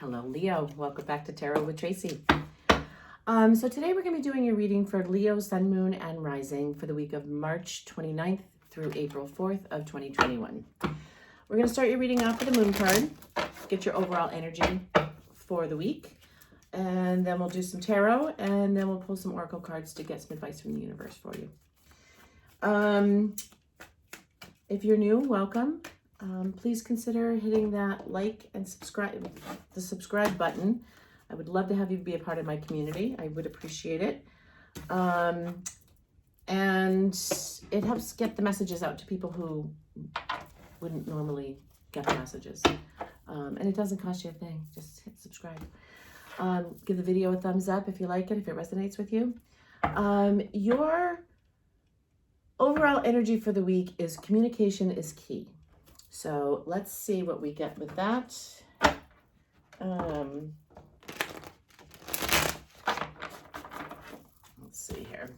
Hello, Leo. Welcome back to Tarot with Tracy. So today we're going to be doing a reading for Leo, Sun, Moon, and Rising for the week of March 29th through April 4th of 2021. We're going to start your reading off with the Moon card, get your overall energy for the week, and then we'll do some tarot, and then we'll pull some oracle cards to get some advice from the universe for you. If you're new, welcome. Please consider hitting that like and subscribe button. I would love to have you be a part of my community. I would appreciate it. And it helps get the messages out to people who wouldn't normally get the messages. And it doesn't cost you a thing. Just hit subscribe. Give the video a thumbs up if you like it, if it resonates with you. Your overall energy for the week is communication is key. So let's see what we get with that. Let's see here.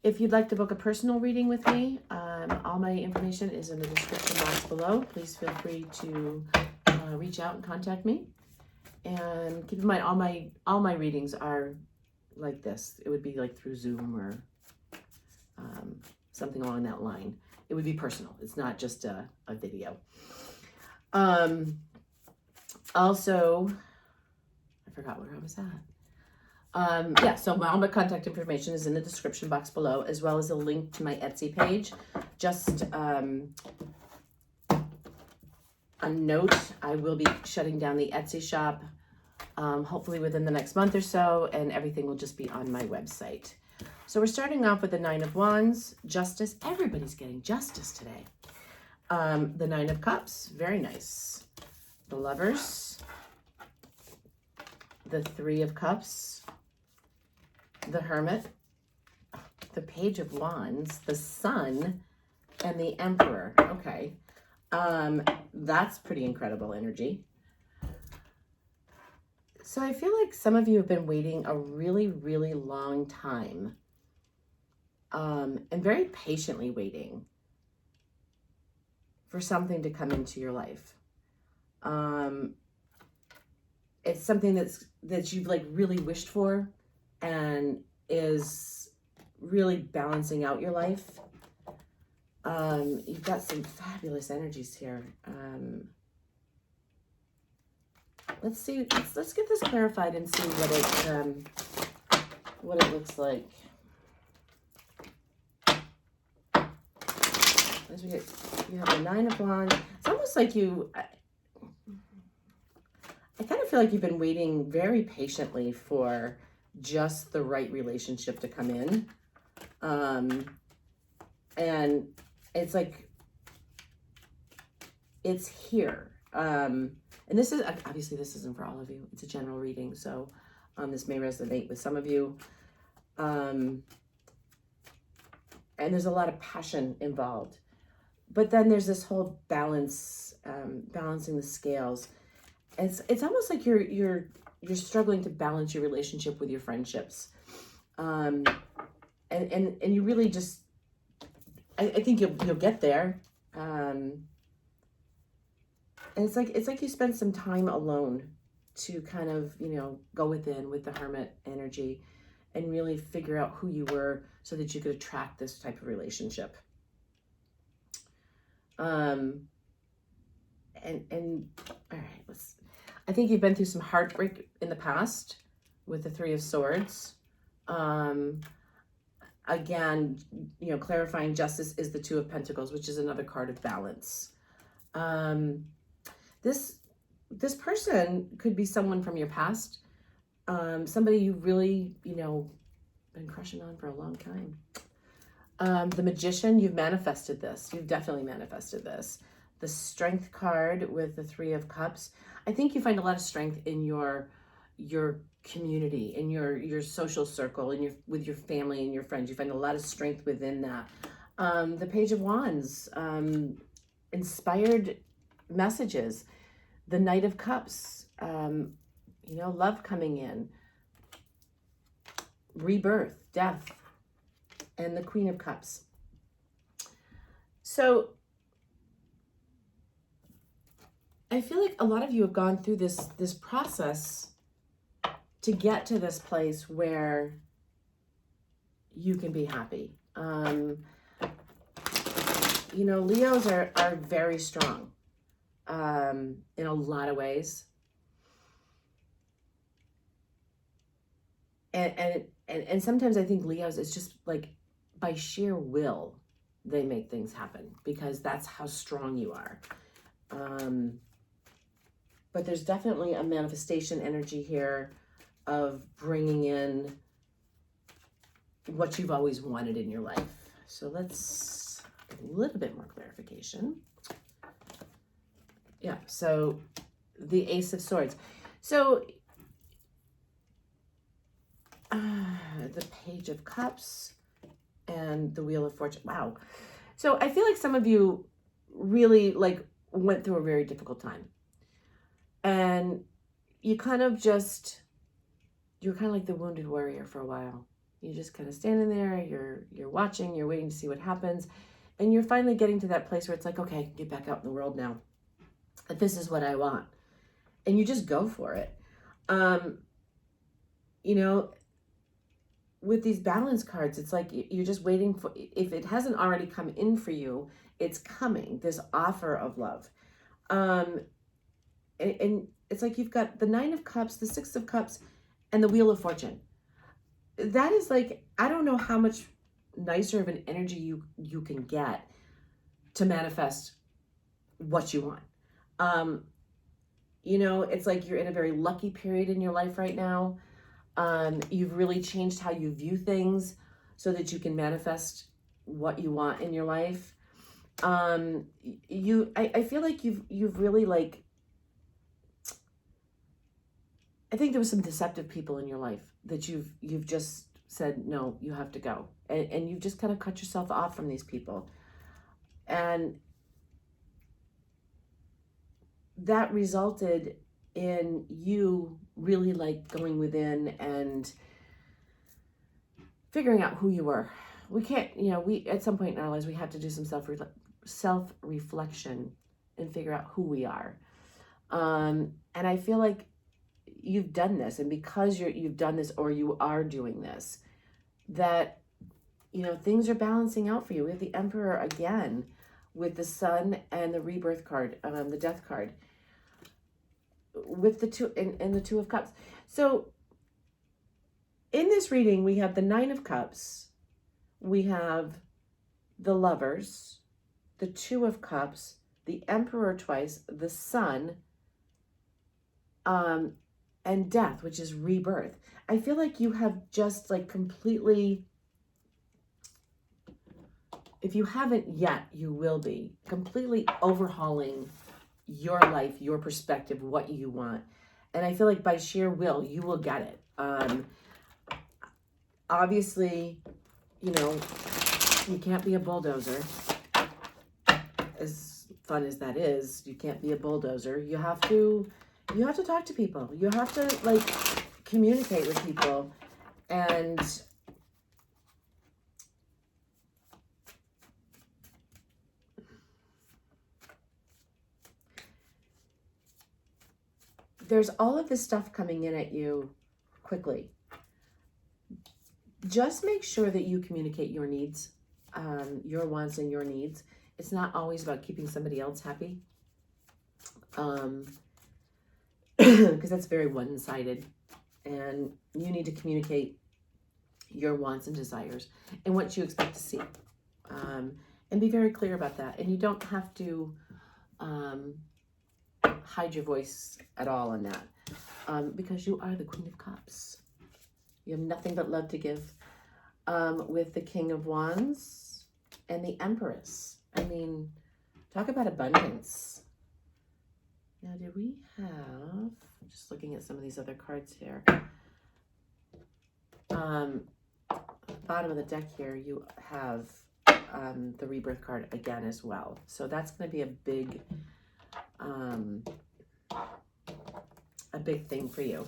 If you'd like to book a personal reading with me, all my information is in the description box below. Please feel free to reach out and contact me. And keep in mind, all my readings are like this. It would be like through Zoom or something along that line. It would be personal. It's not just a video. Also, I forgot where I was at. Yeah, so all my contact information is in the description box below, as well as a link to my Etsy page. Just a note, I will be shutting down the Etsy shop, hopefully within the next month or so, and everything will just be on my website. So we're starting off with the Nine of Wands, Justice. Everybody's getting justice today. The Nine of Cups, very nice. The Lovers, the Three of Cups, the Hermit, the Page of Wands, the Sun, and the Emperor. Okay, that's pretty incredible energy. So I feel like some of you have been waiting a really, really long time. And very patiently waiting for something to come into your life. It's something that you've like really wished for and is really balancing out your life. You've got some fabulous energies here. Let's see. Let's get this clarified and see what it looks like. As you have the Nine of Wands. It's almost like I kind of feel like you've been waiting very patiently for just the right relationship to come in. And it's like, it's here. And this is, obviously this isn't for all of you. It's a general reading. So this may resonate with some of you. And there's a lot of passion involved. But then there's this whole balance, balancing the scales. It's almost like you're struggling to balance your relationship with your friendships, and you really just, I think you'll get there. And it's like you spend some time alone to kind of go within with the Hermit energy, and really figure out who you were so that you could attract this type of relationship. And all right, I think you've been through some heartbreak in the past with the Three of Swords. Again, clarifying justice is the Two of Pentacles, which is another card of balance. This person could be someone from your past, somebody you really, been crushing on for a long time. The Magician, you've manifested this. You've definitely manifested this. The Strength card with the Three of Cups. I think you find a lot of strength in your community, in your social circle, with your family and your friends. You find a lot of strength within that. The Page of Wands, inspired messages. The Knight of Cups, love coming in. Rebirth, death. And the Queen of Cups. So I feel like a lot of you have gone through this process to get to this place where you can be happy. You know, Leos are very strong in a lot of ways. And sometimes I think Leos, it's just like by sheer will, they make things happen because that's how strong you are. But there's definitely a manifestation energy here of bringing in what you've always wanted in your life. So let's get a little bit more clarification. Yeah, so the Ace of Swords. So the Page of Cups and the Wheel of Fortune. Wow. So I feel like some of you really like went through a very difficult time. And you kind of just, you're kind of like the wounded warrior for a while. You're just kind of standing there, you're watching, you're waiting to see what happens. And you're finally getting to that place where it's like, okay, get back out in the world now. This is what I want. And you just go for it. You know, with these balance cards, it's like you're just waiting for, if it hasn't already come in for you, it's coming, this offer of love. And it's like you've got the Nine of Cups, the Six of Cups, and the Wheel of Fortune. That is like, I don't know how much nicer of an energy you can get to manifest what you want. You know, it's like you're in a very lucky period in your life right now. You've really changed how you view things so that you can manifest what you want in your life. I feel like you've really like, I think there was some deceptive people in your life that you've just said, no, you have to go. And you've just kind of cut yourself off from these people. And that resulted in you really like going within and figuring out who you were. We can't, you know, we at some point in our lives, we have to do some self-reflection and figure out who we are. And I feel like you've done this, and because you've done this, or you are doing this, that, you know, things are balancing out for you. We have the Emperor again with the Sun and the Rebirth card, the Death card, with the two and the Two of Cups. So in this reading, we have the Nine of Cups, we have the Lovers, the Two of Cups, the Emperor twice, the Sun, and Death, which is rebirth. I feel like you have just like completely, if you haven't yet, you will be completely overhauling your life, your perspective, what you want. And I feel like by sheer will, you will get it. Obviously, you know, you can't be a bulldozer. As fun as that is, you can't be a bulldozer. You have to talk to people. You have to like communicate with people. And there's all of this stuff coming in at you quickly. Just make sure that you communicate your needs, your wants and your needs. It's not always about keeping somebody else happy. Because that's very one-sided, and you need to communicate your wants and desires and what you expect to see, and be very clear about that. And you don't have to hide your voice at all on that, because you are the Queen of Cups. You have nothing but love to give, with the King of Wands and the Empress. I mean, talk about abundance. Now, do we have, just looking at some of these other cards here, bottom of the deck here, you have the Rebirth card again as well. So that's going to be a big thing for you.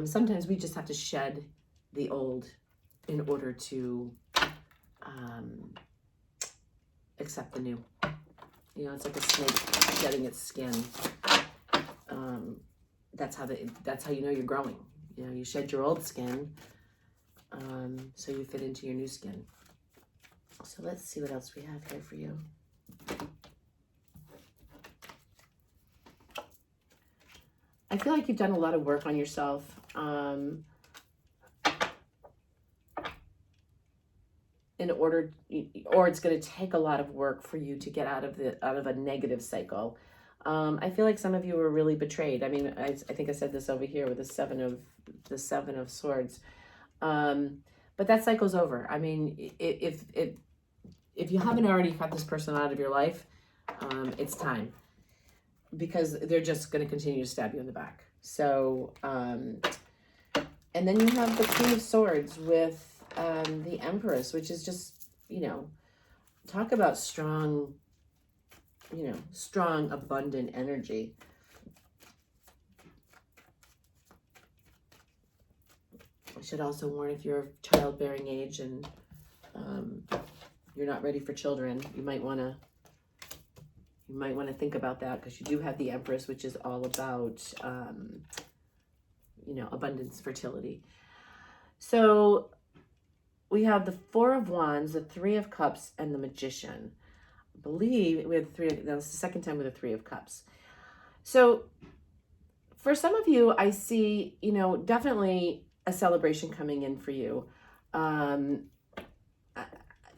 Sometimes we just have to shed the old in order to accept the new. You know, it's like a snake shedding its skin. That's how you know you're growing. You know, you shed your old skin, so you fit into your new skin. So let's see what else we have here for you. I feel like you've done a lot of work on yourself. In order, or it's going to take a lot of work for you to get out of a negative cycle. I feel like some of you were really betrayed. I mean, I think I said this over here with the seven of swords. But that cycle's over. I mean, if you haven't already cut this person out of your life, it's time, because they're just going to continue to stab you in the back. So, and then you have the Queen of Swords with the Empress, which is just, you know, talk about strong, you know, strong, abundant energy. I should also warn, if you're of childbearing age and you're not ready for children, you might want to think about that, because you do have the Empress, which is all about, you know, abundance, fertility. So we have the Four of Wands, the Three of Cups, and the Magician. I believe we have that was the second time with the Three of Cups. So for some of you, I see, you know, definitely a celebration coming in for you. And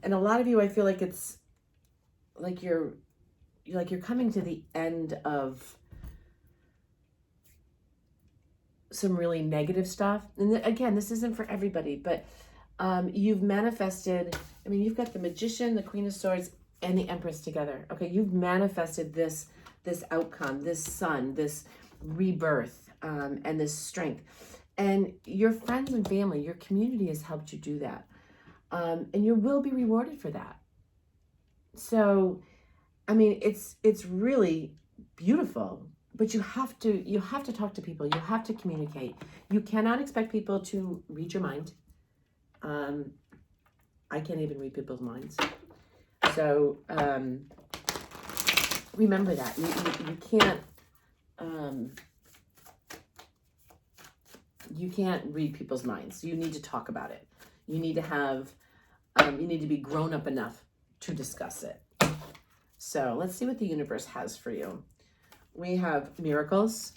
a lot of you, I feel like it's like you're coming to the end of some really negative stuff. And again, this isn't for everybody, but you've manifested, I mean, you've got the Magician, the Queen of Swords, and the Empress together. Okay, you've manifested this outcome, this sun, this rebirth, and this strength. And your friends and family, your community has helped you do that. And you will be rewarded for that. So, I mean, it's really beautiful, but you have to talk to people. You have to communicate. You cannot expect people to read your mind. I can't even read people's minds. So, remember that. You can't read people's minds. You need to talk about it. You need to have, you need to be grown up enough to discuss it. So let's see what the universe has for you. We have miracles.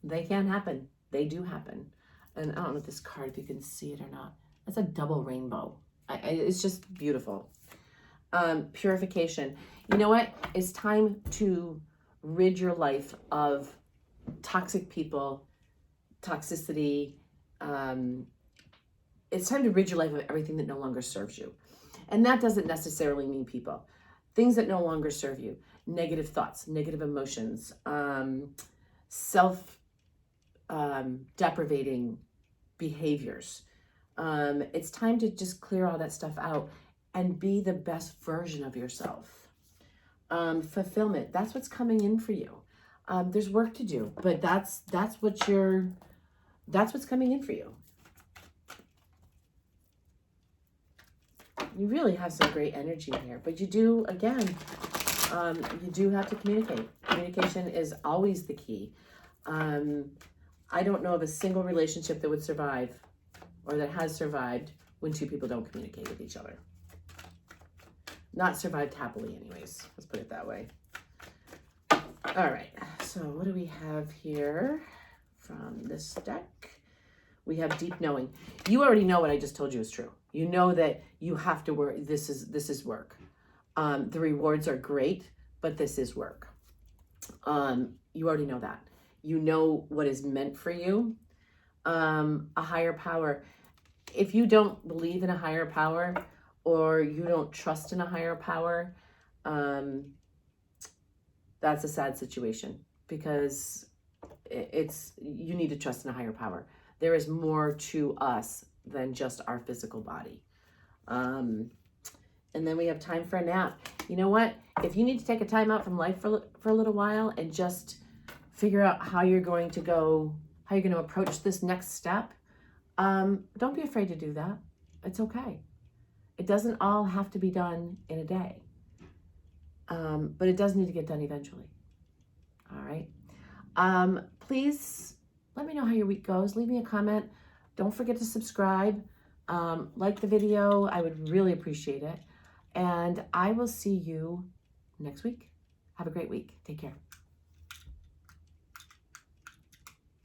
They can happen. They do happen. And I don't know if this card, if you can see it or not. That's a double rainbow. It's just beautiful. Purification. You know what? It's time to rid your life of toxic people, toxicity. It's time to rid your life of everything that no longer serves you. And that doesn't necessarily mean people. Things that no longer serve you. Negative thoughts, negative emotions, self-deprivating behaviors. It's time to just clear all that stuff out and be the best version of yourself. Fulfillment, that's what's coming in for you. There's work to do, but that's what's coming in for you. You really have some great energy here, but you do, again, you do have to communicate. Communication is always the key. I don't know of a single relationship that would survive or that has survived when two people don't communicate with each other. Not survived happily anyways. Let's put it that way. All right. So what do we have here from this deck? We have deep knowing. You already know what I just told you is true. You know that you have to work. This is work. The rewards are great, but this is work. You already know that. You know what is meant for you. A higher power. If you don't believe in a higher power, or you don't trust in a higher power, that's a sad situation, because you need to trust in a higher power. There is more to us than just our physical body. And then we have time for a nap. You know what? If you need to take a time out from life for a little while and just figure out how you're going to approach this next step, don't be afraid to do that. It's okay. It doesn't all have to be done in a day. but it does need to get done eventually. All right. Please let me know how your week goes. Leave me a comment. Don't forget to subscribe. Like the video. I would really appreciate it. And I will see you next week. Have a great week. Take care.